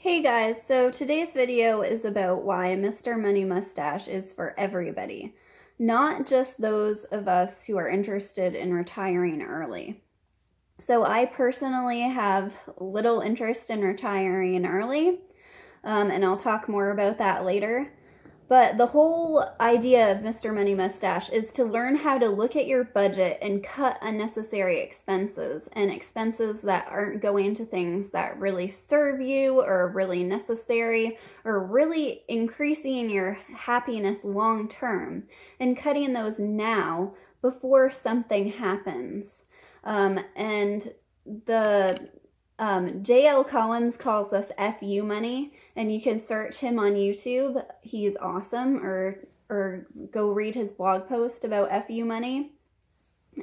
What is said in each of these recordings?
Hey guys, so today's video is about why Mr. Money Mustache is for everybody, not just those of us who are interested in retiring early. So I personally have little interest in retiring early, and I'll talk more about that later. But the whole idea of Mr. Money Mustache is to learn how to look at your budget and cut unnecessary expenses and expenses that aren't going to things that really serve you or are really necessary or really increasing your happiness long term, and cutting those now before something happens. And the J.L. Collins calls this FU money, and you can search him on YouTube. He's awesome, or go read his blog post about FU money.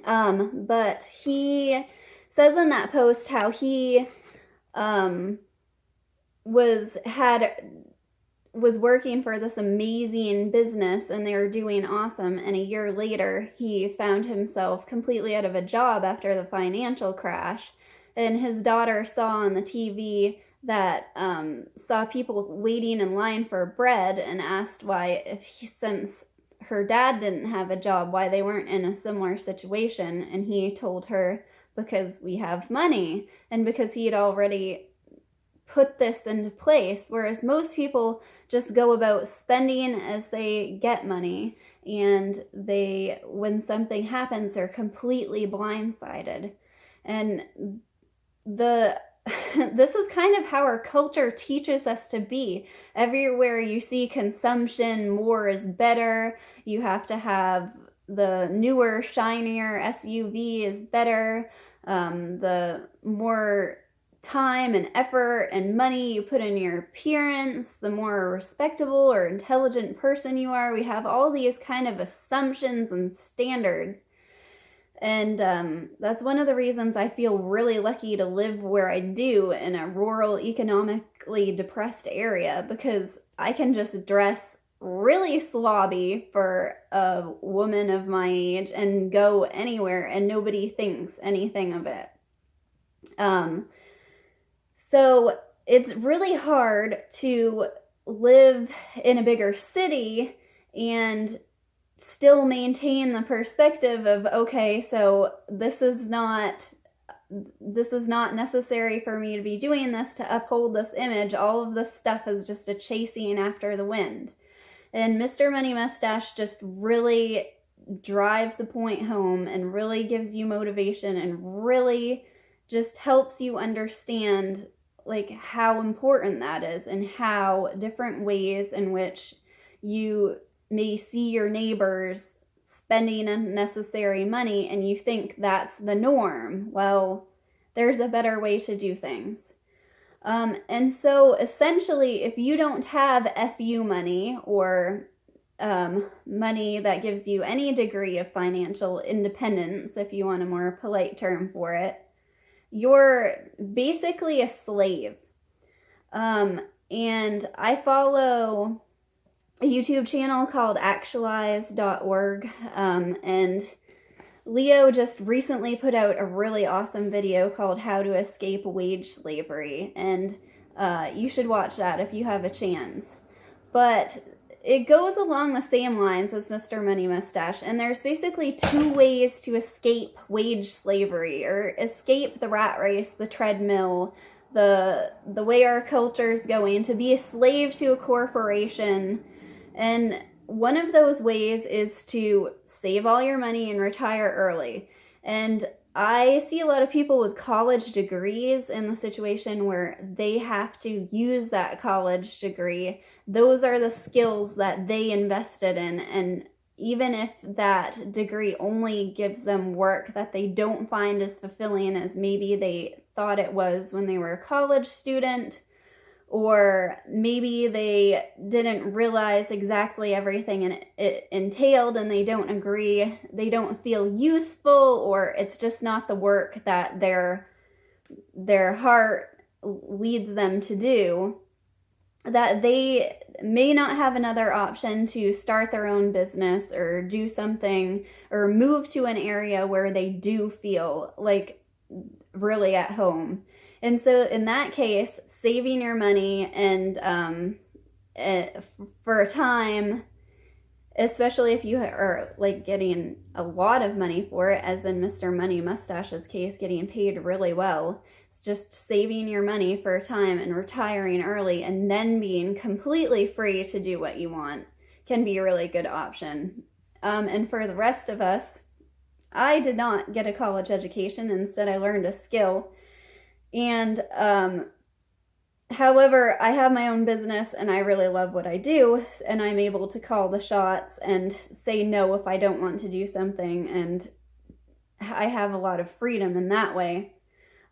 But he says in that post how he was working for this amazing business and they were doing awesome, and a year later he found himself completely out of a job after the financial crash. And his daughter saw on the TV that saw people waiting in line for bread and asked why, since her dad didn't have a job, why they weren't in a similar situation. And he told her, because we have money, and because he had already put this into place, whereas most people just go about spending as they get money, and they, when something happens, are completely blindsided. And this is kind of how our culture teaches us to be. Everywhere you see consumption, more is better. You have to have the newer, shinier SUV is better. The more time and effort and money you put in your appearance, the more respectable or intelligent person you are. We have all these kind of assumptions and standards. And that's one of the reasons I feel really lucky to live where I do, in a rural, economically depressed area, because I can just dress really slobby for a woman of my age and go anywhere and nobody thinks anything of it. So it's really hard to live in a bigger city and still maintain the perspective of, okay, so this is not necessary for me to be doing this to uphold this image. All of this stuff is just a chasing after the wind. And Mr. Money Mustache just really drives the point home and really gives you motivation and really just helps you understand like how important that is, and how different ways in which you may see your neighbors spending unnecessary money and you think that's the norm. Well, there's a better way to do things. And so essentially, if you don't have FU money, or money that gives you any degree of financial independence, if you want a more polite term for it, you're basically a slave. And I follow a YouTube channel called actualize.org, and Leo just recently put out a really awesome video called How to Escape Wage Slavery, and you should watch that if you have a chance. But it goes along the same lines as Mr. Money Mustache, and there's basically two ways to escape wage slavery, or escape the rat race, the treadmill, the way our culture is going, to be a slave to a corporation. And one of those ways is to save all your money and retire early. And I see a lot of people with college degrees in the situation where they have to use that college degree. Those are the skills that they invested in. And even if that degree only gives them work that they don't find as fulfilling as maybe they thought it was when they were a college student, or maybe they didn't realize exactly everything it entailed and they don't agree, they don't feel useful, or it's just not the work that their heart leads them to do, that they may not have another option to start their own business or do something or move to an area where they do feel like really at home. And so in that case, saving your money and for a time, especially if you are like getting a lot of money for it, as in Mr. Money Mustache's case, getting paid really well, it's just saving your money for a time and retiring early and then being completely free to do what you want can be a really good option. And for the rest of us, I did not get a college education. Instead, I learned a skill. And however, I have my own business and I really love what I do, and I'm able to call the shots and say no if I don't want to do something, and I have a lot of freedom in that way.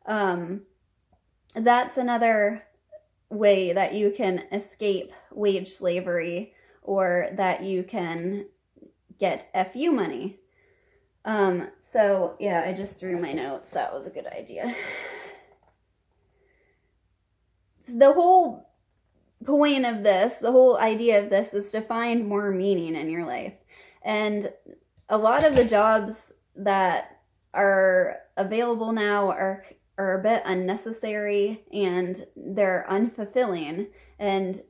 That's another way that you can escape wage slavery, or that you can get FU money. So yeah, I just threw my notes. That was a good idea. The whole point of this, the whole idea of this, is to find more meaning in your life. And a lot of the jobs that are available now are a bit unnecessary and they're unfulfilling. And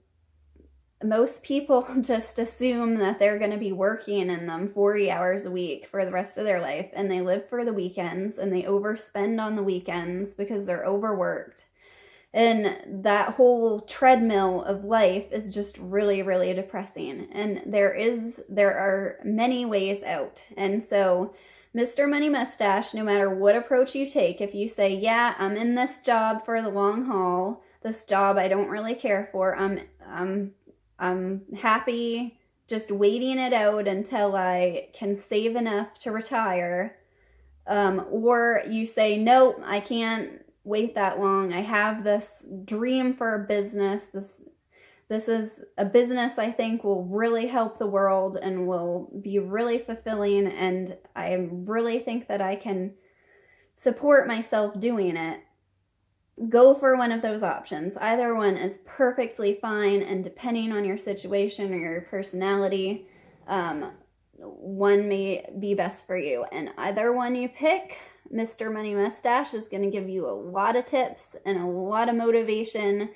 most people just assume that they're going to be working in them 40 hours a week for the rest of their life, and they live for the weekends and they overspend on the weekends because they're overworked. And that whole treadmill of life is just really, really depressing. And there are many ways out. And so Mr. Money Mustache, no matter what approach you take, if you say, yeah, I'm in this job for the long haul, this job I don't really care for, I'm happy just waiting it out until I can save enough to retire. Or you say, nope, I can't wait that long. I have this dream for a business. This is a business I think will really help the world and will be really fulfilling, and I really think that I can support myself doing it. Go for one of those options. Either one is perfectly fine, and depending on your situation or your personality, one may be best for you. And either one you pick, Mr. Money Mustache is going to give you a lot of tips and a lot of motivation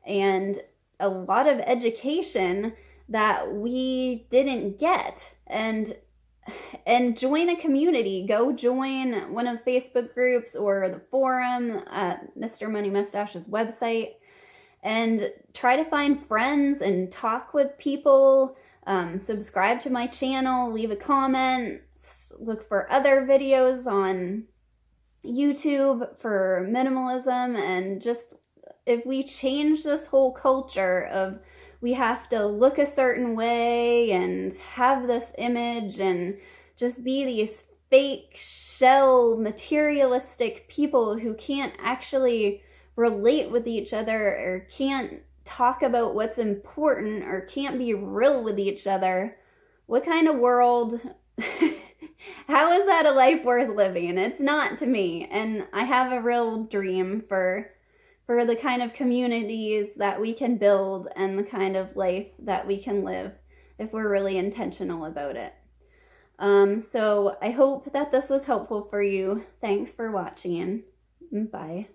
and a lot of education that we didn't get. And join a community. Go join one of the Facebook groups or the forum at Mr. Money Mustache's website, and try to find friends and talk with people. Subscribe to my channel, leave a comment, look for other videos on YouTube for minimalism. And just, if we change this whole culture of we have to look a certain way and have this image and just be these fake shell materialistic people who can't actually relate with each other or can't talk about what's important or can't be real with each other, what kind of world? How is that a life worth living? It's not to me. And I have a real dream for the kind of communities that we can build and the kind of life that we can live if we're really intentional about it. So I hope that this was helpful for you. Thanks for watching. Bye.